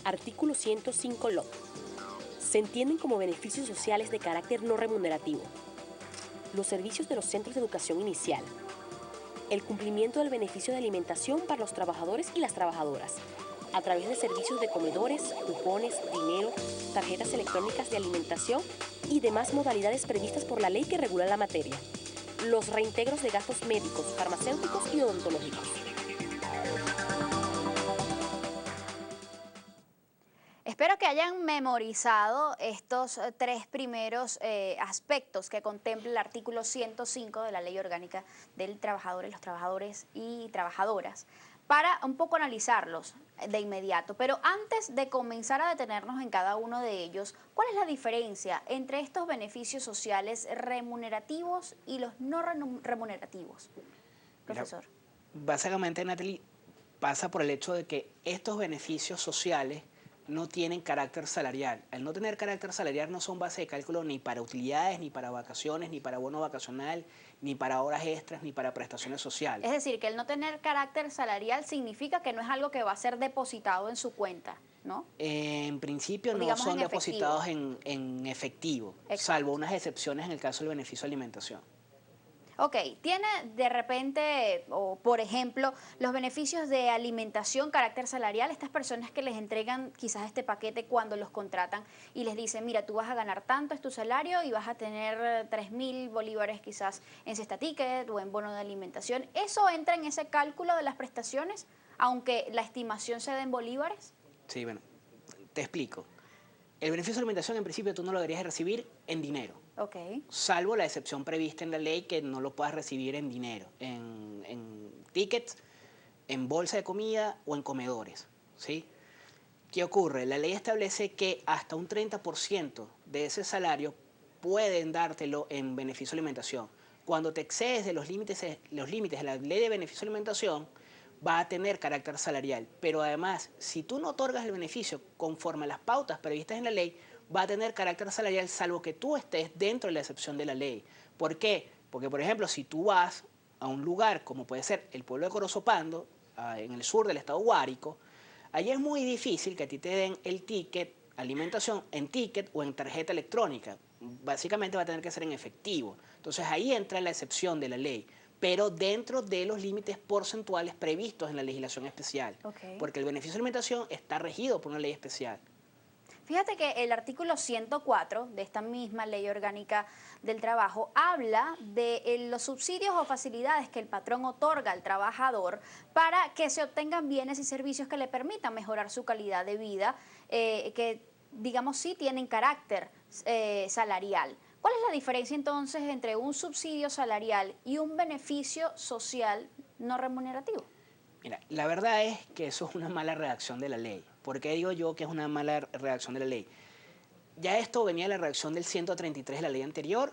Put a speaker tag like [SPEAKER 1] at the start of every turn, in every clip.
[SPEAKER 1] Artículo 105 LOP. Se entienden como beneficios sociales de carácter no remunerativo los servicios de los centros de educación inicial, el cumplimiento del beneficio de alimentación para los trabajadores y las trabajadoras, a través de servicios de comedores, cupones, dinero, tarjetas electrónicas de alimentación y demás modalidades previstas por la ley que regula la materia, los reintegros de gastos médicos, farmacéuticos y odontológicos.
[SPEAKER 2] Espero que hayan memorizado estos tres primeros aspectos que contempla el artículo 105 de la Ley Orgánica del Trabajador, los trabajadores y trabajadoras, para un poco analizarlos de inmediato. Pero antes de comenzar a detenernos en cada uno de ellos, ¿cuál es la diferencia entre estos beneficios sociales remunerativos y los no remunerativos? Profesor.
[SPEAKER 3] Básicamente, Natalie, pasa por el hecho de que estos beneficios sociales no tienen carácter salarial. Al no tener carácter salarial no son base de cálculo ni para utilidades, ni para vacaciones, ni para bono vacacional, ni para horas extras, ni para prestaciones sociales.
[SPEAKER 2] Es decir, que el no tener carácter salarial significa que no es algo que va a ser depositado en su cuenta, ¿no?
[SPEAKER 3] En principio no son depositados en efectivo, salvo unas excepciones en el caso del beneficio de alimentación.
[SPEAKER 2] Ok, tiene de repente, o por ejemplo, los beneficios de alimentación, carácter salarial, estas personas que les entregan quizás este paquete cuando los contratan y les dicen, mira, tú vas a ganar tanto, es tu salario y vas a tener 3.000 bolívares quizás en cesta ticket o en bono de alimentación. ¿Eso entra en ese cálculo de las prestaciones, aunque la estimación se dé en bolívares?
[SPEAKER 3] Sí, bueno, te explico. El beneficio de alimentación en principio tú no lo deberías recibir en dinero.
[SPEAKER 2] Okay.
[SPEAKER 3] Salvo la excepción prevista en la ley que no lo puedas recibir en dinero, en tickets, en bolsa de comida o en comedores, ¿sí? ¿Qué ocurre? La ley establece que hasta un 30% de ese salario pueden dártelo en beneficio de alimentación. Cuando te excedes de los límites de la ley de beneficio de alimentación, va a tener carácter salarial. Pero además, si tú no otorgas el beneficio conforme a las pautas previstas en la ley, va a tener carácter salarial salvo que tú estés dentro de la excepción de la ley. ¿Por qué? Porque, por ejemplo, si tú vas a un lugar como puede ser el pueblo de Corozopando, en el sur del estado Guárico, allí es muy difícil que a ti te den el ticket, alimentación, en ticket o en tarjeta electrónica. Básicamente va a tener que ser en efectivo. Entonces ahí entra la excepción de la ley, pero dentro de los límites porcentuales previstos en la legislación especial.
[SPEAKER 2] Okay.
[SPEAKER 3] Porque el beneficio de alimentación está regido por una ley especial.
[SPEAKER 2] Fíjate que el artículo 104 de esta misma Ley Orgánica del Trabajo habla de los subsidios o facilidades que el patrón otorga al trabajador para que se obtengan bienes y servicios que le permitan mejorar su calidad de vida, que digamos sí tienen carácter salarial. ¿Cuál es la diferencia entonces entre un subsidio salarial y un beneficio social no remunerativo?
[SPEAKER 3] Mira, la verdad es que eso es una mala redacción de la ley. ¿Por qué digo yo que es una mala redacción de la ley? Ya esto venía de la redacción del 133 de la ley anterior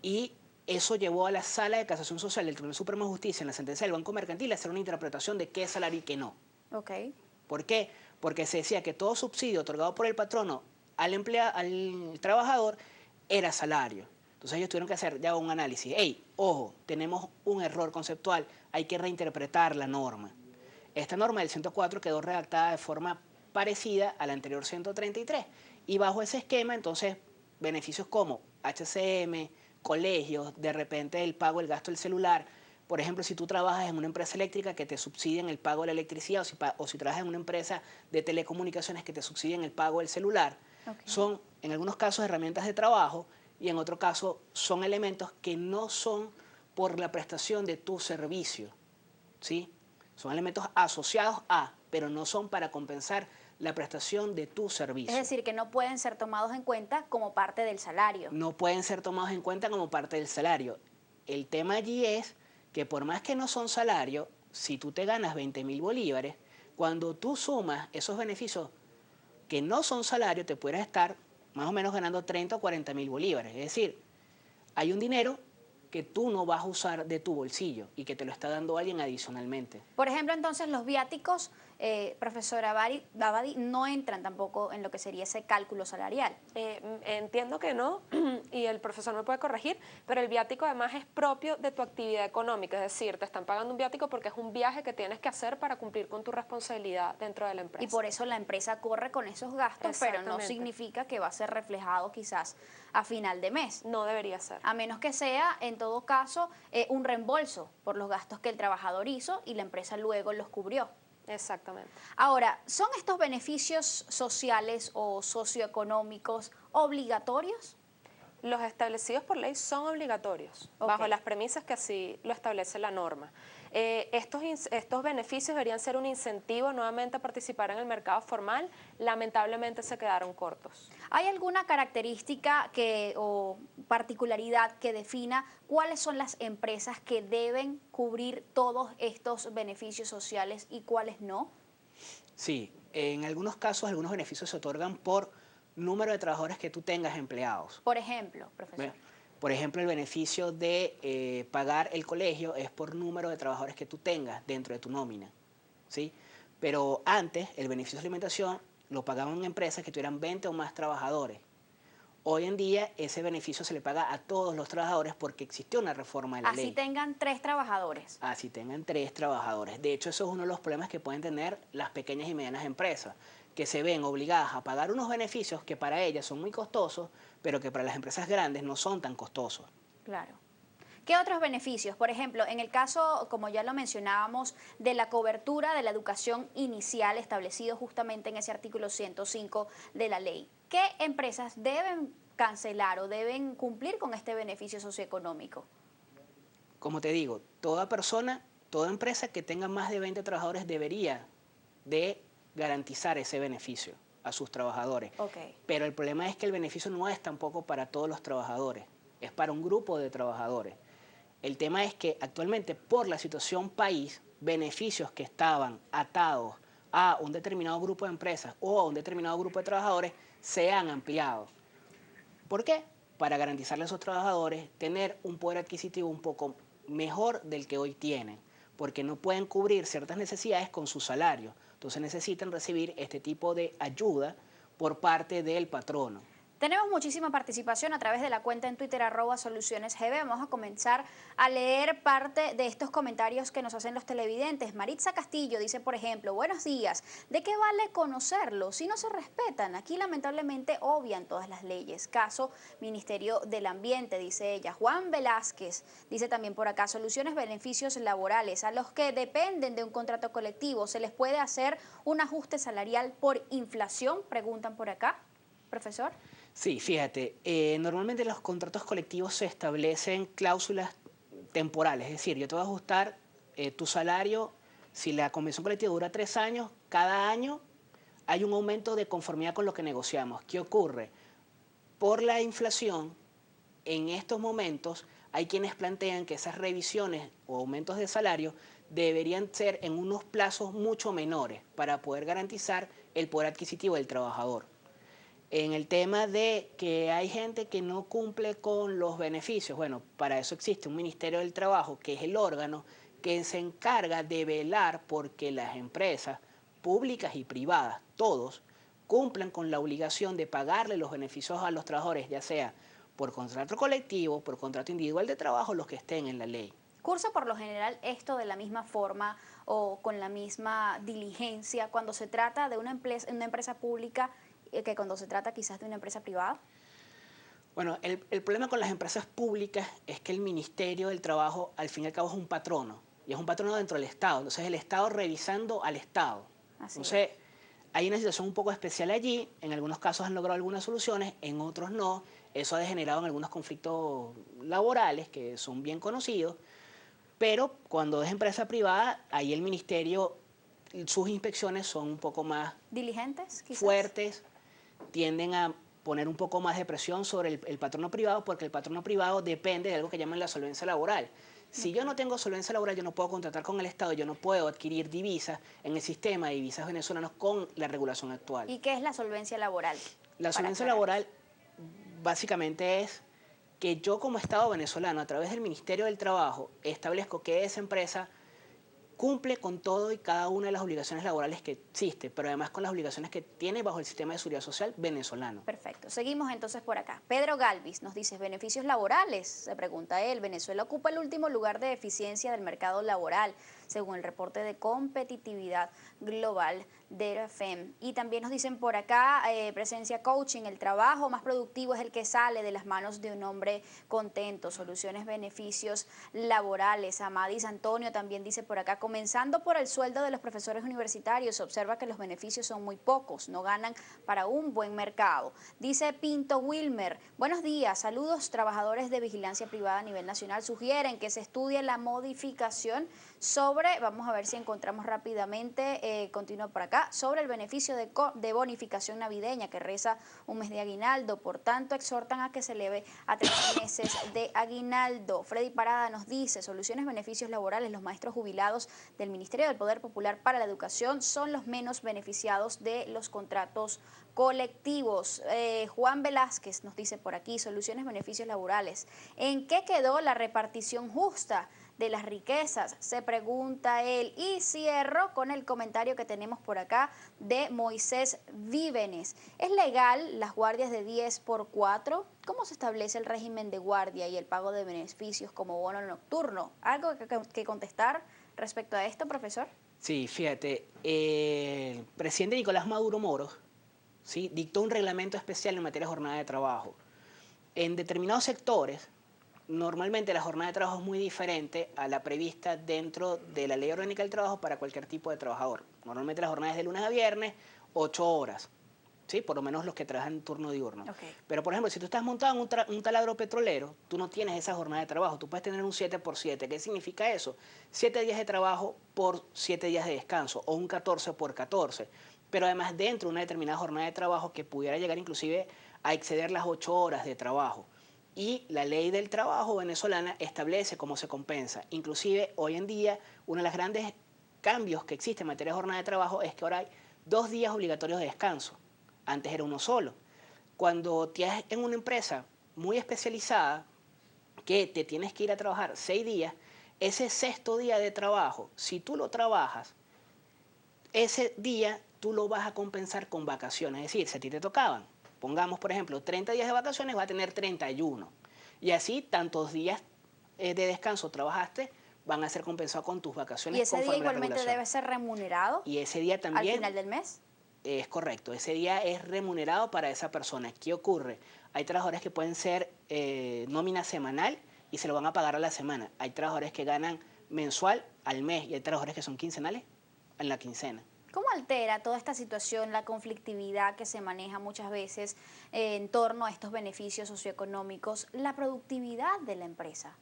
[SPEAKER 3] y eso llevó a la Sala de Casación Social del Tribunal Supremo de Justicia en la sentencia del Banco Mercantil a hacer una interpretación de qué es salario y qué no.
[SPEAKER 2] Okay.
[SPEAKER 3] ¿Por qué? Porque se decía que todo subsidio otorgado por el patrono al trabajador era salario. Entonces ellos tuvieron que hacer ya un análisis. ¡Ey, ojo, tenemos un error conceptual, hay que reinterpretar la norma! Esta norma del 104 quedó redactada de forma parecida a la anterior 133. Y bajo ese esquema, entonces, beneficios como HCM, colegios, de repente el pago del gasto del celular. Por ejemplo, si tú trabajas en una empresa eléctrica que te subsidien el pago de la electricidad, o si trabajas en una empresa de telecomunicaciones que te subsidien el pago del celular, son en algunos casos herramientas de trabajo y en otro caso son elementos que no son por la prestación de tu servicio, ¿sí? Son elementos asociados a, pero no son para compensar la prestación de tu servicio.
[SPEAKER 2] Es decir, que no pueden ser tomados en cuenta como parte del salario.
[SPEAKER 3] No pueden ser tomados en cuenta como parte del salario. El tema allí es que por más que no son salario, si tú te ganas 20.000 bolívares, cuando tú sumas esos beneficios que no son salario, te puedes estar más o menos ganando 30 o 40.000 bolívares. Es decir, hay un dinero que tú no vas a usar de tu bolsillo y que te lo está dando alguien adicionalmente.
[SPEAKER 2] Por ejemplo, entonces los viáticos, profesora Abadi, no entran tampoco en lo que sería ese cálculo salarial.
[SPEAKER 4] Entiendo que no, y el profesor me puede corregir, pero el viático además es propio de tu actividad económica, es decir, te están pagando un viático porque es un viaje que tienes que hacer para cumplir con tu responsabilidad dentro de la empresa.
[SPEAKER 2] Y por eso la empresa corre con esos gastos, pero no
[SPEAKER 4] Exactamente.
[SPEAKER 2] significa que va a ser reflejado quizás a final de mes.
[SPEAKER 4] No debería ser.
[SPEAKER 2] A menos que sea, en todo caso, un reembolso por los gastos que el trabajador hizo y la empresa luego los cubrió.
[SPEAKER 4] Exactamente.
[SPEAKER 2] Ahora, ¿son estos beneficios sociales o socioeconómicos obligatorios?
[SPEAKER 4] Los establecidos por ley son obligatorios,
[SPEAKER 2] Ok.
[SPEAKER 4] bajo las premisas que así lo establece la norma. Estos beneficios deberían ser un incentivo nuevamente a participar en el mercado formal. Lamentablemente se quedaron cortos.
[SPEAKER 2] ¿Hay alguna característica o particularidad que defina cuáles son las empresas que deben cubrir todos estos beneficios sociales y cuáles no?
[SPEAKER 3] Sí, en algunos casos algunos beneficios se otorgan por número de trabajadores que tú tengas empleados.
[SPEAKER 2] Por ejemplo, profesor.
[SPEAKER 3] Por ejemplo, el beneficio de pagar el colegio es por número de trabajadores que tú tengas dentro de tu nómina, ¿sí? Pero antes, el beneficio de alimentación lo pagaban empresas que tuvieran 20 o más trabajadores. Hoy en día, ese beneficio se le paga a todos los trabajadores porque existió una reforma de la ley.
[SPEAKER 2] Así tengan 3 trabajadores.
[SPEAKER 3] Así tengan 3 trabajadores. De hecho, eso es uno de los problemas que pueden tener las pequeñas y medianas empresas, que se ven obligadas a pagar unos beneficios que para ellas son muy costosos, pero que para las empresas grandes no son tan costosos.
[SPEAKER 2] Claro. ¿Qué otros beneficios? Por ejemplo, en el caso, como ya lo mencionábamos, de la cobertura de la educación inicial establecido justamente en ese artículo 105 de la ley. ¿Qué empresas deben cancelar o deben cumplir con este beneficio socioeconómico?
[SPEAKER 3] Como te digo, toda persona, toda empresa que tenga más de 20 trabajadores debería de garantizar ese beneficio a sus trabajadores.
[SPEAKER 2] Okay.
[SPEAKER 3] Pero el problema es que el beneficio no es tampoco para todos los trabajadores, es para un grupo de trabajadores. El tema es que actualmente por la situación país, beneficios que estaban atados a un determinado grupo de empresas o a un determinado grupo de trabajadores se han ampliado. ¿Por qué? Para garantizarle a esos trabajadores tener un poder adquisitivo un poco mejor del que hoy tienen, porque no pueden cubrir ciertas necesidades con su salario. Entonces necesitan recibir este tipo de ayuda por parte del patrono.
[SPEAKER 2] Tenemos muchísima participación a través de la cuenta en Twitter @solucionesgb. Vamos a comenzar a leer parte de estos comentarios que nos hacen los televidentes. Maritza Castillo dice, por ejemplo, buenos días, ¿de qué vale conocerlo si no se respetan? Aquí lamentablemente obvian todas las leyes. Caso Ministerio del Ambiente, dice ella. Juan Velázquez dice también por acá, soluciones, beneficios laborales. A los que dependen de un contrato colectivo, ¿se les puede hacer un ajuste salarial por inflación? Preguntan por acá, profesor.
[SPEAKER 3] Sí, fíjate, normalmente los contratos colectivos se establecen cláusulas temporales, es decir, yo te voy a ajustar tu salario, si la convención colectiva dura 3 años, cada año hay un aumento de conformidad con lo que negociamos. ¿Qué ocurre? Por la inflación, en estos momentos hay quienes plantean que esas revisiones o aumentos de salario deberían ser en unos plazos mucho menores para poder garantizar el poder adquisitivo del trabajador. En el tema de que hay gente que no cumple con los beneficios, bueno, para eso existe un Ministerio del Trabajo, que es el órgano que se encarga de velar porque las empresas públicas y privadas, todos, cumplan con la obligación de pagarle los beneficios a los trabajadores, ya sea por contrato colectivo, por contrato individual de trabajo, los que estén en la ley.
[SPEAKER 2] ¿Cursa por lo general esto de la misma forma o con la misma diligencia cuando se trata de una empresa pública que cuando se trata quizás de una empresa privada?
[SPEAKER 3] Bueno, el problema con las empresas públicas es que el Ministerio del Trabajo al fin y al cabo es un patrono, y es un patrono dentro del Estado, entonces el Estado revisando al Estado.
[SPEAKER 2] Así
[SPEAKER 3] Entonces, hay una situación un poco especial allí, en algunos casos han logrado algunas soluciones, en otros no, eso ha degenerado en algunos conflictos laborales que son bien conocidos, pero cuando es empresa privada, ahí el Ministerio, sus inspecciones son un poco más
[SPEAKER 2] ¿Diligentes, quizás?
[SPEAKER 3] fuertes, tienden a poner un poco más de presión sobre el patrono privado, porque el patrono privado depende de algo que llaman la solvencia laboral. Si yo no tengo solvencia laboral, yo no puedo contratar con el Estado, yo no puedo adquirir divisas en el sistema de divisas venezolanos con la regulación actual.
[SPEAKER 2] ¿Y qué es la solvencia laboral?
[SPEAKER 3] La solvencia laboral básicamente es que yo como Estado venezolano, a través del Ministerio del Trabajo, establezco que esa empresa cumple con todo y cada una de las obligaciones laborales que existe, pero además con las obligaciones que tiene bajo el sistema de seguridad social venezolano.
[SPEAKER 2] Perfecto. Seguimos entonces por acá. Pedro Galvis nos dice, beneficios laborales. Se pregunta él, Venezuela ocupa el último lugar de eficiencia del mercado laboral, según el reporte de competitividad global de FEM. Y también nos dicen por acá, presencia coaching, el trabajo más productivo es el que sale de las manos de un hombre contento. Soluciones, beneficios laborales. Amadis Antonio también dice por acá, comenzando por el sueldo de los profesores universitarios, se observa que los beneficios son muy pocos, no ganan para un buen mercado. Dice Pinto Wilmer, buenos días, saludos, trabajadores de vigilancia privada a nivel nacional sugieren que se estudie la modificación sobre, vamos a ver si encontramos rápidamente, continúa por acá, sobre el beneficio de bonificación navideña que reza un mes de aguinaldo, por tanto exhortan a que se eleve a 3 meses de aguinaldo. Freddy Parada nos dice, soluciones, beneficios laborales, los maestros jubilados del Ministerio del Poder Popular para la Educación son los menos beneficiados de los contratos colectivos. Juan Velázquez nos dice por aquí, soluciones, beneficios laborales. ¿En qué quedó la repartición justa de las riquezas? Se pregunta él. Y cierro con el comentario que tenemos por acá de Moisés Vívenes. ¿Es legal las guardias de 10x4? ¿Cómo se establece el régimen de guardia y el pago de beneficios como bono nocturno? ¿Algo que contestar respecto a esto, profesor?
[SPEAKER 3] Sí, fíjate, el presidente Nicolás Maduro Moros, ¿sí?, dictó un reglamento especial en materia de jornada de trabajo. En determinados sectores, normalmente la jornada de trabajo es muy diferente a la prevista dentro de la Ley Orgánica del Trabajo para cualquier tipo de trabajador. Normalmente la jornada es de lunes a viernes, 8 horas, ¿sí?, por lo menos los que trabajan en turno diurno.
[SPEAKER 2] Okay.
[SPEAKER 3] Pero, por ejemplo, si tú estás montado en un taladro petrolero, tú no tienes esa jornada de trabajo, tú puedes tener un 7x7. ¿Qué significa eso? 7 días de trabajo por 7 días de descanso, o un 14x14. Pero además dentro de una determinada jornada de trabajo que pudiera llegar inclusive a exceder las 8 horas de trabajo. Y la ley del trabajo venezolana establece cómo se compensa. Inclusive hoy en día uno de los grandes cambios que existe en materia de jornada de trabajo es que ahora hay 2 días obligatorios de descanso. Antes era uno solo. Cuando tienes en una empresa muy especializada que te tienes que ir a trabajar 6 días, ese 6º día de trabajo, si tú lo trabajas, ese día tú lo vas a compensar con vacaciones. Es decir, si a ti te tocaban, pongamos por ejemplo 30 días de vacaciones, vas a tener 31. Y así tantos días de descanso trabajaste van a ser compensados con tus vacaciones.
[SPEAKER 2] ¿Y ese día igualmente debe ser remunerado?
[SPEAKER 3] Y ese día también.
[SPEAKER 2] ¿Al final del mes?
[SPEAKER 3] Es correcto, ese día es remunerado para esa persona. ¿Qué ocurre? Hay trabajadores que pueden ser nómina semanal y se lo van a pagar a la semana. Hay trabajadores que ganan mensual al mes y hay trabajadores que son quincenales en la quincena.
[SPEAKER 2] ¿Cómo altera toda esta situación la conflictividad que se maneja muchas veces en torno a estos beneficios socioeconómicos, la productividad de la empresa?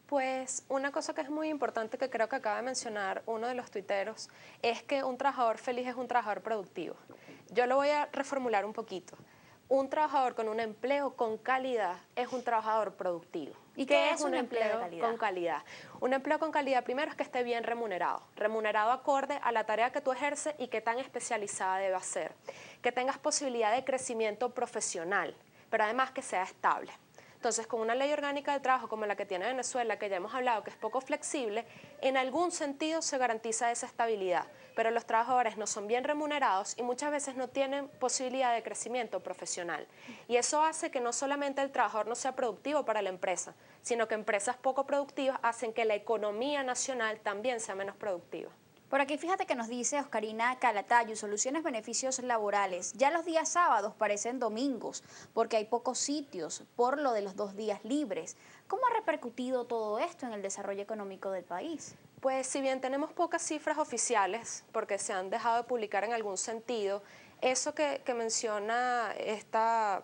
[SPEAKER 4] Pues una cosa que es muy importante que creo que acaba de mencionar uno de los tuiteros es que un trabajador feliz es un trabajador productivo. Yo lo voy a reformular un poquito. Un trabajador con un empleo con calidad es un trabajador productivo.
[SPEAKER 2] ¿Y qué es un empleo
[SPEAKER 4] con calidad? Un empleo con calidad primero es que esté bien remunerado, remunerado acorde a la tarea que tú ejerces y qué tan especializada debe ser, que tengas posibilidad de crecimiento profesional, pero además que sea estable. Entonces, con una ley orgánica de trabajo como la que tiene Venezuela, que ya hemos hablado que es poco flexible, en algún sentido se garantiza esa estabilidad, pero los trabajadores no son bien remunerados y muchas veces no tienen posibilidad de crecimiento profesional. Y eso hace que no solamente el trabajador no sea productivo para la empresa, sino que empresas poco productivas hacen que la economía nacional también sea menos productiva.
[SPEAKER 2] Por aquí fíjate que nos dice Oscarina Calatayo, soluciones, beneficios laborales. Ya los días sábados parecen domingos porque hay pocos sitios por lo de los 2 días libres. ¿Cómo ha repercutido todo esto en el desarrollo económico del país?
[SPEAKER 4] Pues si bien tenemos pocas cifras oficiales, porque se han dejado de publicar en algún sentido, eso que menciona esta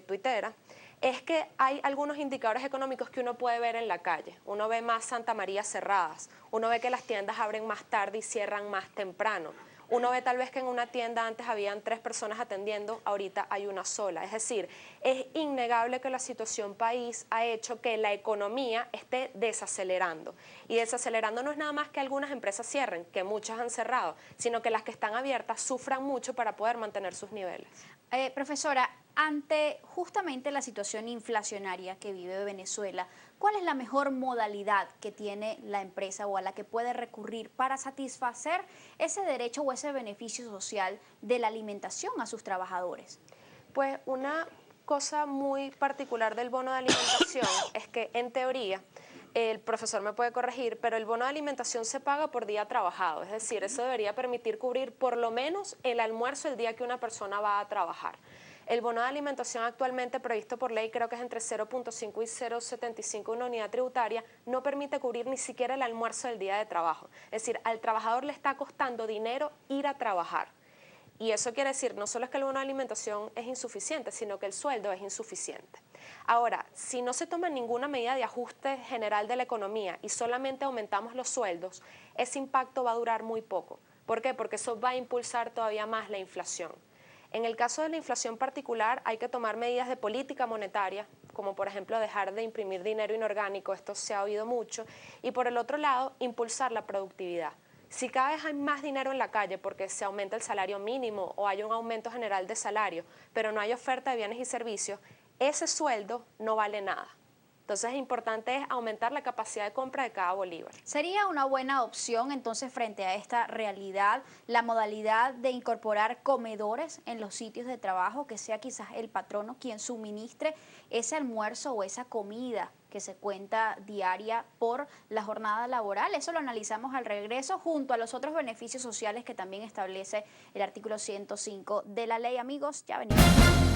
[SPEAKER 4] tuitera, es que hay algunos indicadores económicos que uno puede ver en la calle. Uno ve más Santa María cerradas, uno ve que las tiendas abren más tarde y cierran más temprano. Uno ve tal vez que en una tienda antes habían 3 personas atendiendo, ahorita hay una sola. Es decir, es innegable que la situación país ha hecho que la economía esté desacelerando. Y desacelerando no es nada más que algunas empresas cierren, que muchas han cerrado, sino que las que están abiertas sufran mucho para poder mantener sus niveles.
[SPEAKER 2] Profesora, ante justamente la situación inflacionaria que vive Venezuela, ¿cuál es la mejor modalidad que tiene la empresa o a la que puede recurrir para satisfacer ese derecho o ese beneficio social de la alimentación a sus trabajadores?
[SPEAKER 4] Pues una cosa muy particular del bono de alimentación es que, en teoría, el profesor me puede corregir, pero el bono de alimentación se paga por día trabajado, es decir, eso debería permitir cubrir por lo menos el almuerzo el día que una persona va a trabajar. El bono de alimentación actualmente previsto por ley, creo que es entre 0.5 y 0.75 una unidad tributaria, no permite cubrir ni siquiera el almuerzo del día de trabajo. Es decir, al trabajador le está costando dinero ir a trabajar. Y eso quiere decir, no solo es que el bono de alimentación es insuficiente, sino que el sueldo es insuficiente. Ahora, si no se toma ninguna medida de ajuste general de la economía y solamente aumentamos los sueldos, ese impacto va a durar muy poco. ¿Por qué? Porque eso va a impulsar todavía más la inflación. En el caso de la inflación particular, hay que tomar medidas de política monetaria, como por ejemplo dejar de imprimir dinero inorgánico, esto se ha oído mucho, y por el otro lado, impulsar la productividad. Si cada vez hay más dinero en la calle porque se aumenta el salario mínimo o hay un aumento general de salario, pero no hay oferta de bienes y servicios, ese sueldo no vale nada. Entonces, importante es aumentar la capacidad de compra de cada bolívar.
[SPEAKER 2] ¿Sería una buena opción entonces frente a esta realidad la modalidad de incorporar comedores en los sitios de trabajo, que sea quizás el patrono quien suministre ese almuerzo o esa comida que se cuenta diaria por la jornada laboral? Eso lo analizamos al regreso junto a los otros beneficios sociales que también establece el artículo 105 de la ley. Amigos, ya venimos.